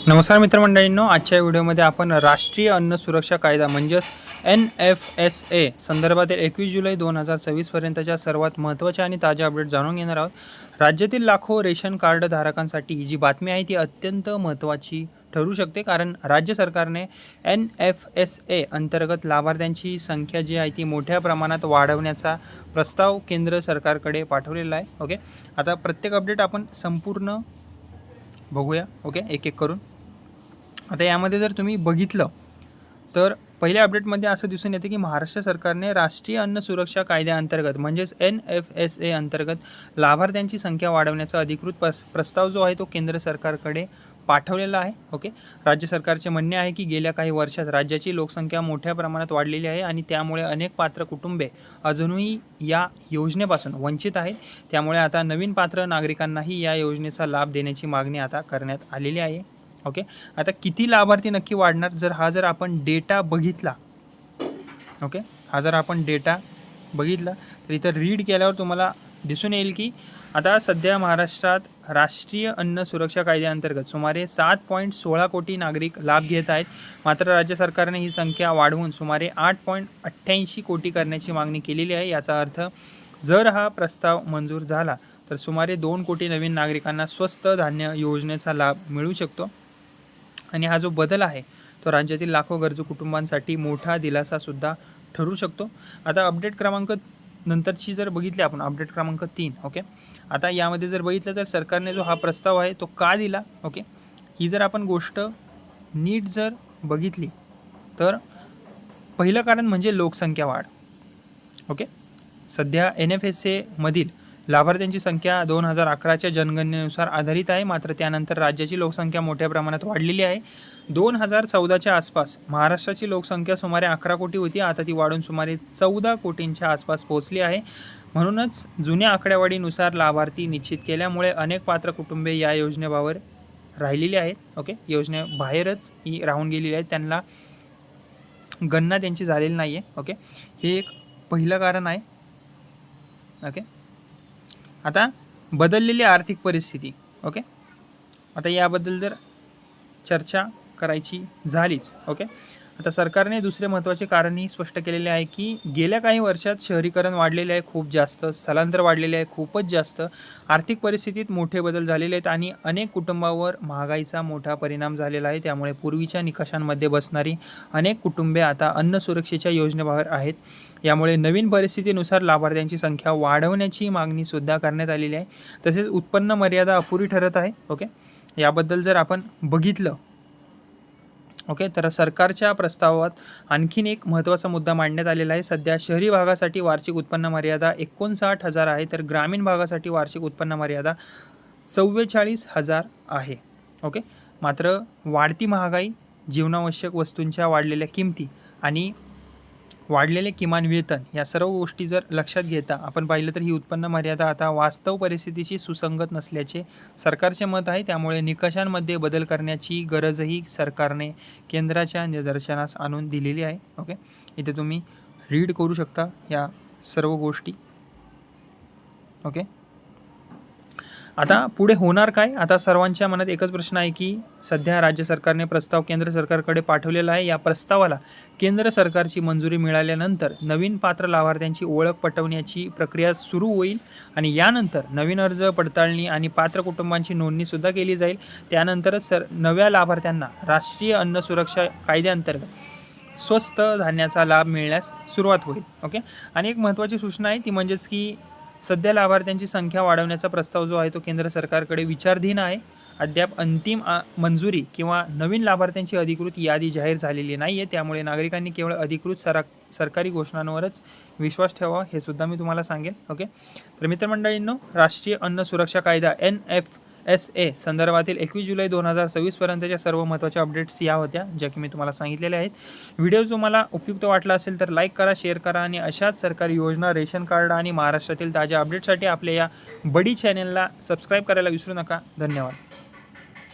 नमस्कार मित्रमंडळींनो, आजच्या व्हिडिओमध्ये आपण राष्ट्रीय अन्न सुरक्षा कायदा म्हणजेच NFSA संदर्भातील 21 जुलै 2024 पर्यंतच्या सर्वात महत्त्वाच्या आणि ताज्या अपडेट जाणून घेणार आहोत. राज्यातील लाखो रेशन कार्ड धारकांसाठी ही जी बातमी आहे ती अत्यंत महत्त्वाची ठरू शकते, कारण राज्य सरकारने NFSA अंतर्गत लाभार्थ्यांची संख्या जी आहे ती मोठ्या प्रमाणात वाढवण्याचा प्रस्ताव केंद्र सरकारकडे पाठवलेला आहे. ओके, आता प्रत्येक अपडेट आपण संपूर्ण बघूया. ओके, एक एक करून. आता यामध्ये जर तुम्ही बघितलं तर पहिल्या अपडेटमध्ये असं दिसून येते की महाराष्ट्र सरकारने राष्ट्रीय अन्न सुरक्षा कायद्याअंतर्गत म्हणजेच NFSA अंतर्गत लाभार्थ्यांची संख्या वाढवण्याचा अधिकृत प्रस्ताव जो आहे तो केंद्र सरकारकडे पाठवलेला आहे. ओके, राज्य सरकारचे म्हणणे आहे की गेल्या काही वर्षात राज्याची लोकसंख्या मोठ्या प्रमाणात वाढलेली आहे आणि त्यामुळे अनेक पात्र कुटुंबे अजूनही या योजनेपासून वंचित आहेत. त्यामुळे आता नवीन पात्र नागरिकांनाही या योजनेचा लाभ देण्याची मागणी आता करण्यात आलेली आहे. ओके, आता किती लाभार्थी नक्की वाढणार जर आपण डेटा बघितला, ओके, जर आपण डेटा बघितला तर इथं रीड केल्यावर तुम्हाला दिसून येईल की आता सध्या महाराष्ट्रात राष्ट्रीय अन्न सुरक्षा कायद्याअंतर्गत सुमारे 7.16 कोटी नागरिक लाभ घेत आहेत. मात्र राज्य सरकारने ही संख्या वाढवून सुमारे 8.88 कोटी करण्याची मागणी केलेली आहे. याचा अर्थ जर हा प्रस्ताव मंजूर झाला तर सुमारे 2 कोटी नवीन नागरिकांना स्वस्त धान्य योजनेचा लाभ मिळू शकतो आणि हा जो बदल आहे तो राज्यातील लाखो गरजू कुटुंबांसाठी मोठा दिलासासुद्धा ठरू शकतो. आता अपडेट क्रमांक नंतरची जर बघितली आपण, अपडेट क्रमांक 3. ओके, आता यामध्ये जर बघितलं तर सरकारने जो हा प्रस्ताव आहे तो का दिला, ओके, ही जर आपण गोष्ट नीट जर बघितली तर पहिलं कारण म्हणजे लोकसंख्या वाढ. ओके, सध्या NFSA मधील लाभार्थ्यांची संख्या 2011च्या जनगणनेनुसार आधारित आहे. मात्र त्यानंतर राज्याची लोकसंख्या मोठ्या प्रमाणात वाढलेली आहे. 2014च्या आसपास महाराष्ट्राची लोकसंख्या सुमारे 11 कोटी होती. आता ती वाढून सुमारे 14 कोटींच्या आसपास पोहोचली आहे. म्हणूनच जुन्या आकडेवारीनुसार लाभार्थी निश्चित केल्यामुळे अनेक पात्र कुटुंबे या योजनेबाहेर राहिलेली आहेत. ओके, योजनेबाहेरच ही राहून गेलेली आहेत, त्यांना गणना त्यांची झालेली नाही आहे. ओके, हे एक पहिलं कारण आहे. ओके, आता बदललेली आर्थिक परिस्थिती. ओके, आता याबद्दल जर चर्चा करायची झालीच, ओके, आता सरकारने दुसरे महत्त्वाचे कारणही स्पष्ट केलेले आहे की गेल्या काही वर्षात शहरीकरण वाढलेले आहे खूप जास्त, स्थलांतर वाढलेले आहे खूपच जास्त, आर्थिक परिस्थितीत मोठे बदल झालेले आहेत आणि अनेक कुटुंबावर महागाईचा मोठा परिणाम झालेला आहे. त्यामुळे पूर्वीच्या निकषांमध्ये बसणारी अनेक कुटुंबे आता अन्न सुरक्षेच्या योजनेबाहेर आहेत. यामुळे नवीन परिस्थितीनुसार लाभार्थ्यांची संख्या वाढवण्याची मागणीसुद्धा करण्यात आलेली आहे. तसेच उत्पन्न मर्यादा अपुरी ठरत आहे. ओके, याबद्दल जर आपण बघितलं, ओके, तर सरकारच्या प्रस्तावात आणखीन एक महत्त्वाचा मुद्दा मांडण्यात आलेला आहे. सध्या शहरी भागासाठी वार्षिक उत्पन्न मर्यादा 59,000 आहे, तर ग्रामीण भागासाठी वार्षिक उत्पन्न मर्यादा 44,000 आहे. ओके, मात्र वाढती महागाई, जीवनावश्यक वस्तूंच्या वाढलेल्या किमती आणि वाढलेले किमान वेतन या सर्व गोष्टी जर लक्षात घेता आपण पाहिलं तर ही उत्पन्न मर्यादा आता वास्तव परिस्थितीशी सुसंगत नसल्याचे सरकारचे मत आहे. त्यामुळे निकषांमध्ये बदल करण्याची गरजही सरकारने केंद्राच्या निदर्शनास आणून दिलेली आहे. ओके, इथे तुम्ही रीड करू शकता या सर्व गोष्टी. ओके, आता पुढे होणार काय? आता सर्वांच्या मनात एकच प्रश्न आहे की सध्या राज्य सरकारने प्रस्ताव केंद्र सरकारकडे पाठवलेला आहे. या प्रस्तावाला केंद्र सरकारची मंजुरी मिळाल्यानंतर नवीन पात्र लाभार्थ्यांची ओळख पटवण्याची प्रक्रिया सुरू होईल आणि यानंतर नवीन अर्ज पडताळणी आणि पात्र कुटुंबांची नोंदणीसुद्धा केली जाईल. त्यानंतरच नव्या लाभार्थ्यांना राष्ट्रीय अन्न सुरक्षा कायद्याअंतर्गत स्वस्त धान्याचा लाभ मिळण्यास सुरुवात होईल. ओके, आणि एक महत्त्वाची सूचना आहे ती म्हणजेच की सध्या लाभार्थ्यांची संख्या वाढवण्याचा प्रस्ताव जो आहे तो केंद्र सरकारकडे विचाराधीन आहे. अद्याप अंतिम मंजुरी किंवा नवीन लाभार्थ्यांची अधिकृत यादी जाहीर झालेली नाही आहे. त्यामुळे नागरिकांनी केवळ अधिकृत सरकारी घोषणांवरच विश्वास ठेवा, हे सुद्धा मी तुम्हाला सांगेन. ओके, तर मित्रमंडळींनो, राष्ट्रीय अन्न सुरक्षा कायदा NFSA संदर्भातील 21 जुलै 2024 पर्यंतच्या सर्व महत्त्वाच्या अपडेट्स या होत्या, ज्या की मी तुम्हाला सांगितलेल्या आहेत. व्हिडिओ तुम्हाला उपयुक्त वाटला असेल तर लाईक करा, शेअर करा आणि अशाच सरकारी योजना, रेशन कार्ड आणि महाराष्ट्रातील ताज्या अपडेटसाठी आपल्या या बडी चॅनलला सबस्क्राईब करायला विसरू नका. धन्यवाद.